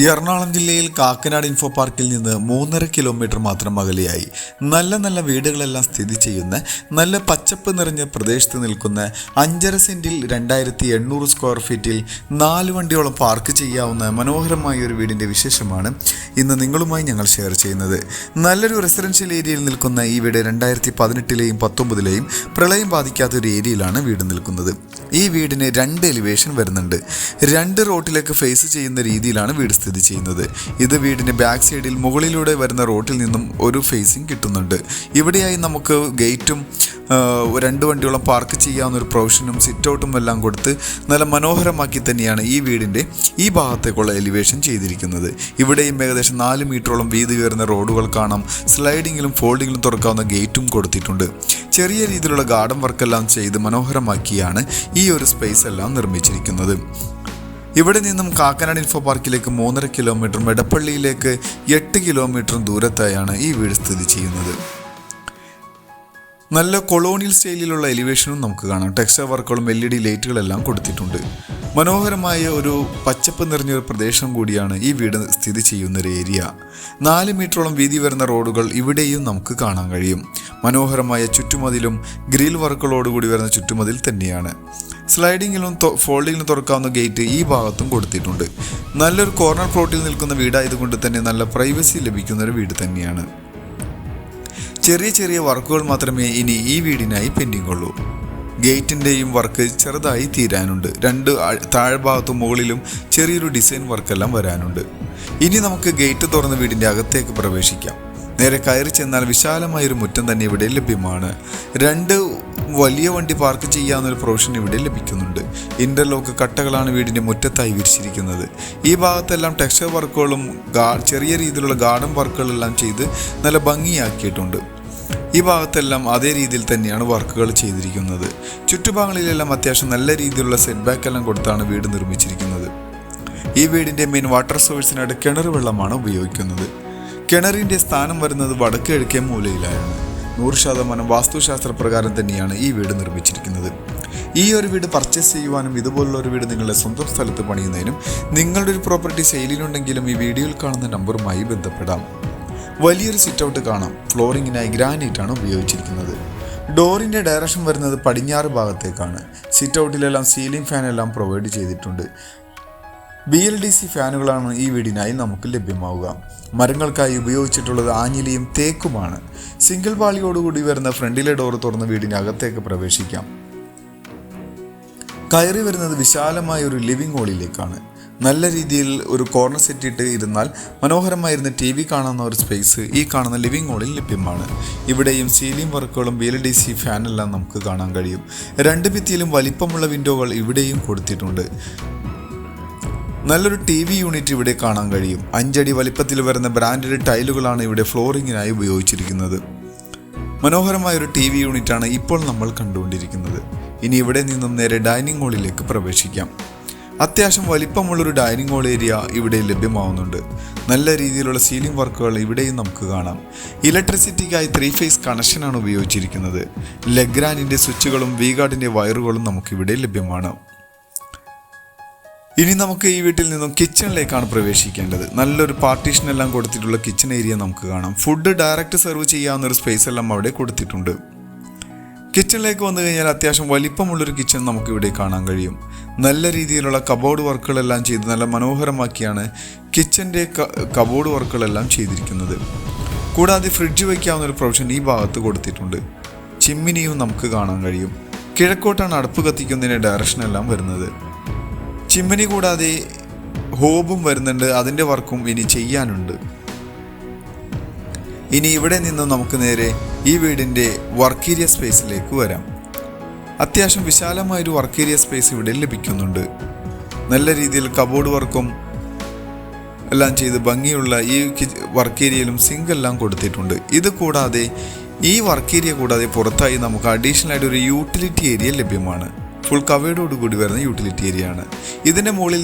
എറണാകുളം ജില്ലയിൽ കാക്കനാട് ഇൻഫോ പാർക്കിൽ നിന്ന് 3.5 കിലോമീറ്റർ മാത്രം അകലെയായി നല്ല നല്ല വീടുകളെല്ലാം സ്ഥിതി ചെയ്യുന്ന നല്ല പച്ചപ്പ് നിറഞ്ഞ പ്രദേശത്ത് നിൽക്കുന്ന 5.5 സെന്റിൽ 2800 സ്ക്വയർ ഫീറ്റിൽ 4 വണ്ടിയോളം പാർക്ക് ചെയ്യാവുന്ന മനോഹരമായ ഒരു വീടിൻ്റെ വിശേഷമാണ് ഇന്ന് നിങ്ങളുമായി ഞങ്ങൾ ഷെയർ ചെയ്യുന്നത്. നല്ലൊരു റെസിഡൻഷ്യൽ ഏരിയയിൽ നിൽക്കുന്ന ഈ വീട് 2018-ലെയും 19-ലെയും പ്രളയം ബാധിക്കാത്ത ഒരു ഏരിയയിലാണ് വീട് നിൽക്കുന്നത്. ഈ വീടിന് 2 എലിവേഷൻ വരുന്നുണ്ട്. 2 റോഡിലേക്ക് ഫേസ് ചെയ്യുന്ന രീതിയിലാണ് വീട് സ്ഥിതി ചെയ്യുന്നത്. ഇത് വീടിൻ്റെ ബാക്ക് സൈഡിൽ മുകളിലൂടെ വരുന്ന റോഡിൽ നിന്നും ഒരു ഫേസിങ് കിട്ടുന്നുണ്ട്. ഇവിടെയായി നമുക്ക് ഗേറ്റും 2 വണ്ടിയോളം പാർക്ക് ചെയ്യാവുന്ന ഒരു പ്രൊവിഷനും സിറ്റൗട്ടും എല്ലാം കൊടുത്ത് നല്ല മനോഹരമാക്കി തന്നെയാണ് ഈ വീടിൻ്റെ ഈ ഭാഗത്തേക്കുള്ള എലിവേഷൻ ചെയ്തിരിക്കുന്നത്. ഇവിടെയും ഏകദേശം 4 മീറ്ററോളം വീതി കയറുന്ന റോഡുകൾ കാണാം. സ്ലൈഡിങ്ങിലും ഫോൾഡിങ്ങിലും തുറക്കാവുന്ന ഗേറ്റും കൊടുത്തിട്ടുണ്ട്. ചെറിയ രീതിയിലുള്ള ഗാർഡൻ വർക്കെല്ലാം ചെയ്ത് മനോഹരമാക്കിയാണ് ഈ ഒരു സ്പേസ് എല്ലാം നിർമ്മിച്ചിരിക്കുന്നത്. ഇവിടെ നിന്നും കാക്കനാട് ഇൻഫോ പാർക്കിലേക്ക് 3.5 കിലോമീറ്ററും എടപ്പള്ളിയിലേക്ക് 8 കിലോമീറ്ററും ദൂരത്തായാണ് ഈ വീട് സ്ഥിതി ചെയ്യുന്നത്. നല്ല കൊളോണിയൽ സ്റ്റൈലിലുള്ള എലിവേഷനും നമുക്ക് കാണാം. ടെക്സ്ചർ വർക്കുകളും LED ലൈറ്റുകളെല്ലാം കൊടുത്തിട്ടുണ്ട്. മനോഹരമായ ഒരു പച്ചപ്പ് നിറഞ്ഞൊരു പ്രദേശം കൂടിയാണ് ഈ വീട് സ്ഥിതി ചെയ്യുന്നൊരു ഏരിയ. 4 മീറ്ററോളം വീതി വരുന്ന റോഡുകൾ ഇവിടെയും നമുക്ക് കാണാൻ കഴിയും. മനോഹരമായ ചുറ്റുമതിലും ഗ്രിൽ വർക്കുകളോടുകൂടി വരുന്ന ചുറ്റുമതിൽ തന്നെയാണ്. സ്ലൈഡിങ്ങിലും ഫോൾഡിങ്ങിലും തുറക്കാവുന്ന ഗേറ്റ് ഈ ഭാഗത്തും കൊടുത്തിട്ടുണ്ട്. നല്ലൊരു കോർണർ പ്ലോട്ടിൽ നിൽക്കുന്ന വീടായതുകൊണ്ട് തന്നെ നല്ല പ്രൈവസി ലഭിക്കുന്ന ഒരു വീട് തന്നെയാണ്. ചെറിയ ചെറിയ വർക്കുകൾ മാത്രമേ ഇനി ഈ വീടിനായി പെൻഡിംഗ് ഉള്ളൂ. ഗേറ്റിൻ്റെയും വർക്ക് ചെറുതായി തീരാനുണ്ട്. 2 താഴ്ഭാഗത്തും മുകളിലും ചെറിയൊരു ഡിസൈൻ വർക്കെല്ലാം വരാനുണ്ട്. ഇനി നമുക്ക് ഗേറ്റ് തുറന്ന് വീടിൻ്റെ അകത്തേക്ക് പ്രവേശിക്കാം. നേരെ കയറി ചെന്നാൽ വിശാലമായൊരു മുറ്റം തന്നെ ഇവിടെ ലഭ്യമാണ്. 2 വലിയ വണ്ടി പാർക്ക് ചെയ്യാവുന്നൊരു പ്രൊവിഷൻ ഇവിടെ ലഭിക്കുന്നുണ്ട്. ഇൻ്റർലോക്ക് കട്ടകളാണ് വീടിൻ്റെ മുറ്റത്തായി വിരിച്ചിരിക്കുന്നത്. ഈ ഭാഗത്തെല്ലാം ടെക്സ്ചർ വർക്കുകളും ചെറിയ രീതിയിലുള്ള ഗാർഡൻ വർക്കുകളെല്ലാം ചെയ്ത് നല്ല ഭംഗിയാക്കിയിട്ടുണ്ട്. ഈ ഭാഗത്തെല്ലാം അതേ രീതിയിൽ തന്നെയാണ് വർക്കുകൾ ചെയ്തിരിക്കുന്നത്. ചുറ്റുഭാഗങ്ങളിലെല്ലാം അത്യാവശ്യം നല്ല രീതിയിലുള്ള സെറ്റ് ബാക്ക് എല്ലാം കൊടുത്താണ് വീട് നിർമ്മിച്ചിരിക്കുന്നത്. ഈ വീടിൻ്റെ മെയിൻ വാട്ടർ സോഴ്സിനായിട്ട് കിണർ വെള്ളമാണ് ഉപയോഗിക്കുന്നത്. കിണറിൻ്റെ സ്ഥാനം വരുന്നത് വടക്ക് കിഴക്കേ മൂലയിലാണ്. 100% വാസ്തുശാസ്ത്ര പ്രകാരം തന്നെയാണ് ഈ വീട് നിർമ്മിച്ചിരിക്കുന്നത്. ഈ ഒരു വീട് പർച്ചേസ് ചെയ്യുവാനും ഇതുപോലുള്ള ഒരു വീട് നിങ്ങളുടെ സ്വന്തം സ്ഥലത്ത് പണിയുന്നതിനും നിങ്ങളുടെ ഒരു പ്രോപ്പർട്ടി സെയിലിനുണ്ടെങ്കിലും ഈ വീഡിയോയിൽ കാണുന്ന നമ്പറുമായി ബന്ധപ്പെടാം. വലിയൊരു സിറ്റൗട്ട് കാണാം. ഫ്ലോറിങ്ങിനായി ഗ്രാനൈറ്റാണ് ഉപയോഗിച്ചിരിക്കുന്നത്. ഡോറിൻ്റെ ഡയറക്ഷൻ വരുന്നത് പടിഞ്ഞാറ് ഭാഗത്തേക്കാണ്. സിറ്റൗട്ടിലെല്ലാം സീലിംഗ് ഫാനെല്ലാം പ്രൊവൈഡ് ചെയ്തിട്ടുണ്ട്. BLDC ഫാനുകളാണ് ഈ വീടിനായി നമുക്ക് ലഭ്യമാവുക. മരങ്ങൾക്കായി ഉപയോഗിച്ചിട്ടുള്ളത് ആഞ്ഞിലിയും തേക്കുമാണ്. സിംഗിൾ പാളിയോടുകൂടി വരുന്ന ഫ്രണ്ടിലെ ഡോർ തുറന്ന് വീടിനകത്തേക്ക് പ്രവേശിക്കാം. കയറി വരുന്നത് വിശാലമായ ഒരു ലിവിംഗ് ഹാളിലേക്കാണ്. നല്ല രീതിയിൽ ഒരു കോർണർ സെറ്റ് ഇട്ട് ഇരുന്നാൽ മനോഹരമായിരുന്ന TV കാണുന്ന ഒരു സ്പേസ് ഈ കാണുന്ന ലിവിംഗ് ഹാളിൽ ലഭ്യമാണ്. ഇവിടെയും സീലിംഗ് വർക്കുകളും BLDC ഫാനെല്ലാം നമുക്ക് കാണാൻ കഴിയും. 2 ഭിത്തിയിലും വലിപ്പമുള്ള വിൻഡോകൾ ഇവിടെയും കൊടുത്തിട്ടുണ്ട്. നല്ലൊരു TV യൂണിറ്റ് ഇവിടെ കാണാൻ കഴിയും. 5 അടി വലിപ്പത്തിൽ വരുന്ന ബ്രാൻഡഡ് ടൈലുകളാണ് ഇവിടെ ഫ്ലോറിങ്ങിനായി ഉപയോഗിച്ചിരിക്കുന്നത്. മനോഹരമായൊരു TV യൂണിറ്റാണ് ഇപ്പോൾ നമ്മൾ കണ്ടുകൊണ്ടിരിക്കുന്നത്. ഇനി ഇവിടെ നിന്നും നേരെ ഡൈനിങ് ഹാളിലേക്ക് പ്രവേശിക്കാം. അത്യാവശ്യം വലിപ്പമുള്ളൊരു ഡൈനിങ് ഹാൾ ഏരിയ ഇവിടെ ലഭ്യമാവുന്നുണ്ട്. നല്ല രീതിയിലുള്ള സീലിംഗ് വർക്കുകൾ ഇവിടെയും നമുക്ക് കാണാം. ഇലക്ട്രിസിറ്റിക്കായി 3 ഫേസ് കണക്ഷനാണ് ഉപയോഗിച്ചിരിക്കുന്നത്. ലെഗ്രാൻഡിൻ്റെ സ്വിച്ചുകളും V-ഗാർഡിൻ്റെ വയറുകളും നമുക്കിവിടെ ലഭ്യമാണ്. ഇനി നമുക്ക് ഈ വീട്ടിൽ നിന്നും കിച്ചണിലേക്കാണ് പ്രവേശിക്കേണ്ടത്. നല്ലൊരു പാർട്ടീഷനെല്ലാം കൊടുത്തിട്ടുള്ള കിച്ചൺ ഏരിയ നമുക്ക് കാണാം. ഫുഡ് ഡയറക്റ്റ് സെർവ് ചെയ്യാവുന്ന ഒരു സ്പേസ് എല്ലാം അവിടെ കൊടുത്തിട്ടുണ്ട്. കിച്ചണിലേക്ക് വന്നു കഴിഞ്ഞാൽ അത്യാവശ്യം വലിപ്പമുള്ളൊരു കിച്ചൺ നമുക്കിവിടെ കാണാൻ കഴിയും. നല്ല രീതിയിലുള്ള കബോർഡ് വർക്കുകളെല്ലാം ചെയ്ത് നല്ല മനോഹരമാക്കിയാണ് കിച്ചൻ്റെ കബോർഡ് വർക്കുകളെല്ലാം ചെയ്തിരിക്കുന്നത്. കൂടാതെ ഫ്രിഡ്ജ് വയ്ക്കാവുന്ന ഒരു പ്രൊവിഷൻ ഈ ഭാഗത്ത് കൊടുത്തിട്ടുണ്ട്. ചിമ്മിനിയും നമുക്ക് കാണാൻ കഴിയും. കിഴക്കോട്ടാണ് അടുപ്പ് കത്തിക്കുന്നതിൻ്റെ ഡയറക്ഷനെല്ലാം വരുന്നത്. ചിമ്മിനി കൂടാതെ ഹോബും വരുന്നുണ്ട്. അതിൻ്റെ വർക്കും ഇനി ചെയ്യാനുണ്ട്. ഇനി ഇവിടെ നിന്ന് നമുക്ക് നേരെ ഈ വീടിൻ്റെ വർക്ക് ഏരിയ സ്പേസിലേക്ക് വരാം. അത്യാവശ്യം വിശാലമായൊരു വർക്ക് ഏരിയ സ്പേസ് ഇവിടെ ലഭിക്കുന്നുണ്ട്. നല്ല രീതിയിൽ കബോർഡ് വർക്കും എല്ലാം ചെയ്ത് ഭംഗിയുള്ള ഈ വർക്ക് ഏരിയയിലും സിങ്ക് എല്ലാം കൊടുത്തിട്ടുണ്ട്. ഇത് കൂടാതെ ഈ വർക്ക് ഏരിയ കൂടാതെ പുറത്തായി നമുക്ക് അഡീഷണൽ ആയിട്ട് ഒരു യൂട്ടിലിറ്റി ഏരിയ ലഭ്യമാണ്. ഫുൾ കവേർഡോടുകൂടി വരുന്ന യൂട്ടിലിറ്റി ഏരിയ ആണ്. ഇതിൻ്റെ മുകളിൽ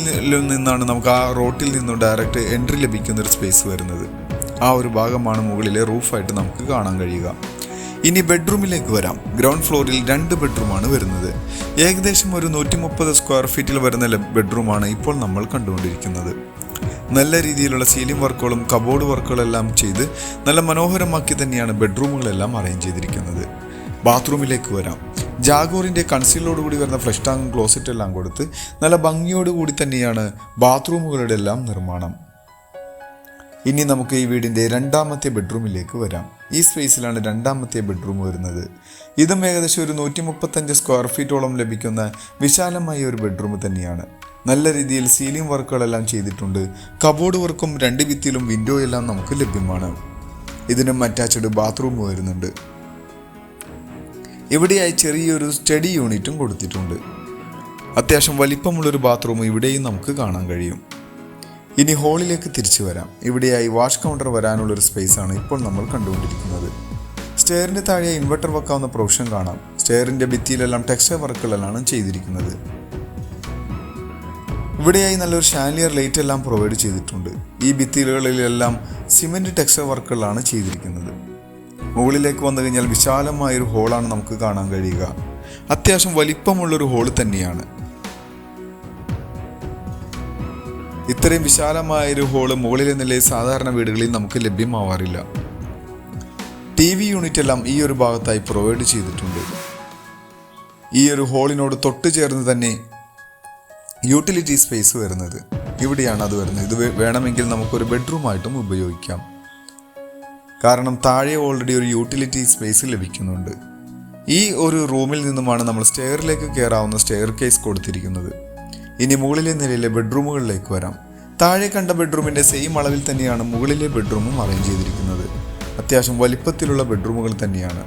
നിന്നാണ് നമുക്ക് ആ റോട്ടിൽ നിന്നും ഡയറക്റ്റ് എൻട്രി ലഭിക്കുന്നൊരു സ്പേസ് വരുന്നത്. ആ ഒരു ഭാഗമാണ് മുകളിലെ റൂഫായിട്ട് നമുക്ക് കാണാൻ കഴിയുക. ഇനി ബെഡ്റൂമിലേക്ക് വരാം. ഗ്രൗണ്ട് ഫ്ലോറിൽ 2 ബെഡ്റൂമാണ് വരുന്നത്. ഏകദേശം ഒരു 130 സ്ക്വയർ ഫീറ്റിൽ വരുന്ന ബെഡ്റൂമാണ് ഇപ്പോൾ നമ്മൾ കണ്ടുകൊണ്ടിരിക്കുന്നത്. നല്ല രീതിയിലുള്ള സീലിംഗ് വർക്കുകളും കബോർഡ് വർക്കുകളെല്ലാം ചെയ്ത് നല്ല മനോഹരമാക്കി തന്നെയാണ് ബെഡ്റൂമുകളെല്ലാം അറേഞ്ച് ചെയ്തിരിക്കുന്നത്. ബാത്റൂമിലേക്ക് വരാം. ജാഗോറിൻ്റെ കൺസീലോടുകൂടി വരുന്ന ഫ്ലഷ് ടാങ്കും ക്ലോസറ്റ് എല്ലാം കൊടുത്ത് നല്ല ഭംഗിയോടുകൂടി തന്നെയാണ് ബാത്റൂമുകളുടെ എല്ലാം നിർമ്മാണം. ഇനി നമുക്ക് ഈ വീടിൻ്റെ രണ്ടാമത്തെ ബെഡ്റൂമിലേക്ക് വരാം. ഈ സ്പേസിലാണ് രണ്ടാമത്തെ ബെഡ്റൂം വരുന്നത്. ഇതും ഏകദേശം ഒരു 135 സ്ക്വയർ ഫീറ്റോളം ലഭിക്കുന്ന വിശാലമായ ഒരു ബെഡ്റൂം തന്നെയാണ്. നല്ല രീതിയിൽ സീലിംഗ് വർക്കുകളെല്ലാം ചെയ്തിട്ടുണ്ട്. കബോർഡ് വർക്കും 2 ഭിത്തിയിലും വിൻഡോ എല്ലാം നമുക്ക് ലഭ്യമാണ്. ഇതിനും അറ്റാച്ച്ഡ് ബാത്റൂം വരുന്നുണ്ട്. ഇവിടെയായി ചെറിയൊരു സ്റ്റഡി യൂണിറ്റും കൊടുത്തിട്ടുണ്ട്. അത്യാവശ്യം വലിപ്പമുള്ളൊരു ബാത്റൂം ഇവിടെയും നമുക്ക് കാണാൻ കഴിയും. ഇനി ഹോളിലേക്ക് തിരിച്ചു വരാം. ഇവിടെയായി വാഷ് കൗണ്ടർ വരാനുള്ളൊരു സ്പേസാണ് ഇപ്പോൾ നമ്മൾ കണ്ടുകൊണ്ടിരിക്കുന്നത്. സ്റ്റെയറിൻ്റെ താഴെ ഇൻവെർട്ടർ വെക്കാവുന്ന പ്രൊവിഷൻ കാണാം. സ്റ്റെയറിൻ്റെ ഭിത്തിയിലെല്ലാം ടെക്സ്ചർ വർക്കുകളെല്ലാം ചെയ്തിരിക്കുന്നത്. ഇവിടെയായി നല്ലൊരു ഷാൻലിയർ ലൈറ്റ് എല്ലാം പ്രൊവൈഡ് ചെയ്തിട്ടുണ്ട്. ഈ ഭിത്തികളിലെല്ലാം സിമെൻറ്റ് ടെക്സ്ചർ വർക്കുകളാണ് ചെയ്തിരിക്കുന്നത്. മുകളിലേക്ക് വന്നു കഴിഞ്ഞാൽ വിശാലമായൊരു ഹോളാണ് നമുക്ക് കാണാൻ കഴിയുക. അത്യാവശ്യം വലിപ്പമുള്ളൊരു ഹോള് തന്നെയാണ്. ഇത്രയും വിശാലമായൊരു ഹോള് മുകളിലെ നിലയിൽ സാധാരണ വീടുകളിൽ നമുക്ക് ലഭ്യമാവാറില്ല. TV യൂണിറ്റ് എല്ലാം ഈ ഒരു ഭാഗത്തായി പ്രൊവൈഡ് ചെയ്തിട്ടുണ്ട്. ഈ ഒരു ഹോളിനോട് തൊട്ട് ചേർന്ന് തന്നെ യൂട്ടിലിറ്റി സ്പേസ് വരുന്നത് ഇവിടെയാണ് അത് വരുന്നത്. ഇത് വേണമെങ്കിൽ നമുക്കൊരു ബെഡ്റൂമായിട്ടും ഉപയോഗിക്കാം. കാരണം താഴെ ഓൾറെഡി ഒരു യൂട്ടിലിറ്റി സ്പേസ് ലഭിക്കുന്നുണ്ട്. ഈ ഒരു റൂമിൽ നിന്നുമാണ് നമ്മൾ സ്റ്റെയറിലേക്ക് കയറാവുന്ന സ്റ്റെയർ കേസ് കൊടുത്തിരിക്കുന്നത്. ഇനി മുകളിലെ നിലയിലെ ബെഡ്റൂമുകളിലേക്ക് വരാം. താഴെ കണ്ട ബെഡ്റൂമിൻ്റെ സെയിം അളവിൽ തന്നെയാണ് മുകളിലെ ബെഡ്റൂമും അറേഞ്ച് ചെയ്തിരിക്കുന്നത്. അത്യാവശ്യം വലിപ്പത്തിലുള്ള ബെഡ്റൂമുകൾ തന്നെയാണ്.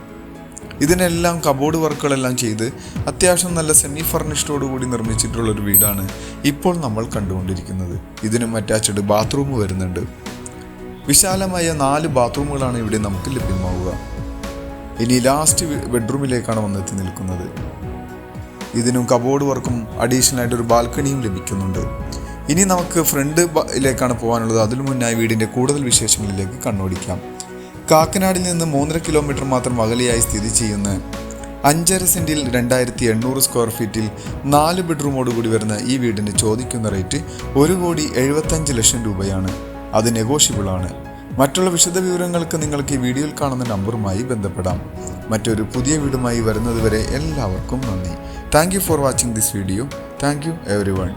ഇതിനെല്ലാം കബോർഡ് വർക്കുകളെല്ലാം ചെയ്ത് അത്യാവശ്യം നല്ല സെമി ഫർണിഷ്ഡോടുകൂടി നിർമ്മിച്ചിട്ടുള്ളൊരു വീടാണ് ഇപ്പോൾ നമ്മൾ കണ്ടുകൊണ്ടിരിക്കുന്നത്. ഇതിനും അറ്റാച്ച്ഡ് ബാത്റൂം വരുന്നുണ്ട്. വിശാലമായ 4 ബാത്റൂമുകളാണ് ഇവിടെ നമുക്ക് ലഭ്യമാവുക. ഇനി ലാസ്റ്റ് ബെഡ്റൂമിലേക്കാണ് വന്നെത്തി നിൽക്കുന്നത്. ഇതിനും കബോർഡ് വർക്കും അഡീഷണൽ ആയിട്ടൊരു ബാൽക്കണിയും ലഭിക്കുന്നുണ്ട്. ഇനി നമുക്ക് ഫ്രണ്ടിലേക്കാണ് പോകാനുള്ളത്. അതിനു മുന്നായി വീടിൻ്റെ കൂടുതൽ വിശേഷങ്ങളിലേക്ക് കണ്ണോടിക്കാം. കാക്കനാടിൽ നിന്ന് 3.5 കിലോമീറ്റർ മാത്രം അകലെയായി സ്ഥിതി ചെയ്യുന്ന 5.5 സെൻറ്റിൽ 2800 സ്ക്വയർ ഫീറ്റിൽ 4 ബെഡ്റൂമോടുകൂടി വരുന്ന ഈ വീടിന് ചോദിക്കുന്ന റേറ്റ് 1,75,00,000 രൂപയാണ്. അത് നെഗോഷ്യബിൾ ആണ്. മറ്റുള്ള വിശദ വിവരങ്ങൾക്ക് നിങ്ങൾക്ക് ഈ വീഡിയോയിൽ കാണുന്ന നമ്പറുമായി ബന്ധപ്പെടാം. മറ്റൊരു പുതിയ വീടുമായി വരുന്നതുവരെ എല്ലാവർക്കും നന്ദി. Thank you for watching this video. Thank you everyone.